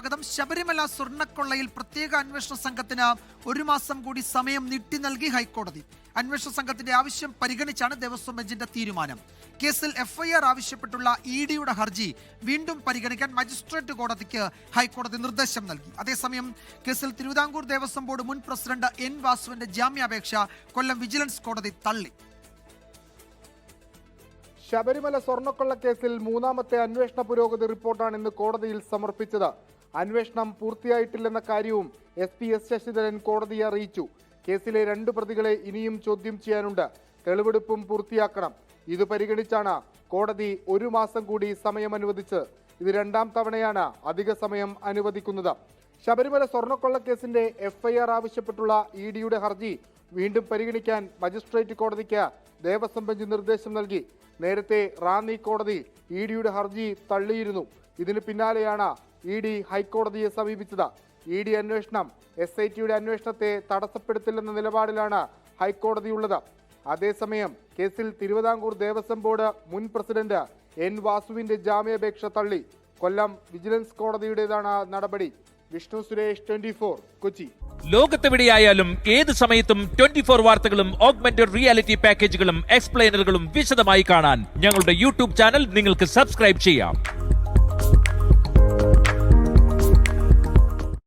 സ്വാഗതം. ശബരിമല സ്വർണ്ണക്കൊള്ളയിൽ പ്രത്യേക അന്വേഷണ സംഘത്തിന് 1 മാസം കൂടി സമയം നീട്ടി നൽകി ഹൈക്കോടതി. അന്വേഷണ സംഘത്തിന്റെ ആവശ്യം പരിഗണിച്ചാണ് ദേവസ്വം ബെഞ്ചിന്റെ തീരുമാനം. കേസിൽ FIR ആവശ്യപ്പെട്ടുള്ള EDയുടെ ഹർജി വീണ്ടും പരിഗണിക്കാൻ മജിസ്ട്രേറ്റ് കോടതിക്ക് ഹൈക്കോടതി നിർദ്ദേശം നൽകി. അതേസമയം കേസിൽ തിരുവിതാംകൂർ ദേവസ്വം ബോർഡ് മുൻ പ്രസിഡന്റ് N വാസുവിന്റെ ജാമ്യാപേക്ഷ കൊല്ലം വിജിലൻസ് കോടതി തള്ളി. ശബരിമല സ്വർണ്ണക്കൊള്ള കേസിൽ 3ാമത്തെ അന്വേഷണ പുരോഗതി റിപ്പോർട്ടാണ് ഇന്ന് കോടതിയിൽ സമർപ്പിച്ചത്. അന്വേഷണം പൂർത്തിയായിട്ടില്ലെന്ന കാര്യവും SP S ശശിധരൻ കോടതിയെ അറിയിച്ചു. കേസിലെ 2 പ്രതികളെ ഇനിയും ചോദ്യം ചെയ്യാനുണ്ട്. തെളിവെടുപ്പും പൂർത്തിയാക്കണം. ഇത് പരിഗണിച്ചാണ് കോടതി 1 മാസം കൂടി സമയം അനുവദിച്ചത്. ഇത് 2ാം തവണയാണ് അധിക സമയം അനുവദിക്കുന്നത്. ശബരിമല സ്വർണ്ണക്കൊള്ള കേസിന്റെ FIR ആവശ്യപ്പെട്ടുള്ള EDയുടെ ഹർജി വീണ്ടും പരിഗണിക്കാൻ മജിസ്ട്രേറ്റ് കോടതിക്ക് ദേവസ്വം ബെഞ്ച് നിർദ്ദേശം നൽകി. നേരത്തെ റാന്നി കോടതി EDയുടെ ഹർജി തള്ളിയിരുന്നു. ഇതിന് പിന്നാലെയാണ് ED ഹൈക്കോടതിയെ സമീപിച്ചത്. ED അന്വേഷണം SITയുടെ അന്വേഷണത്തെ തടസ്സപ്പെടുത്തില്ലെന്ന നിലപാടിലാണ് ഹൈക്കോടതിയുള്ളത്. അതേസമയം കേസിൽ തിരുവിതാംകൂർ ദേവസ്വം ബോർഡ് മുൻ പ്രസിഡന്റ് N വാസുവിന്റെ ജാമ്യാപേക്ഷ തള്ളി. കൊല്ലം വിജിലൻസ് കോടതിയുടേതാണ് നടപടി. വിഷ്ണു സുരേഷ്, 24 കൊച്ചി. ലോകത്തെവിടെയായാലും ഏത് സമയത്തും 24 വാർത്തകളും ഓഗ്മെന്റഡ് റിയാലിറ്റി പാക്കേജുകളും എക്സ്പ്ലെയിനറുകളും വിശദമായി കാണാൻ ഞങ്ങളുടെ YouTube ചാനൽ നിങ്ങൾക്ക് സബ്സ്ക്രൈബ് ചെയ്യാം.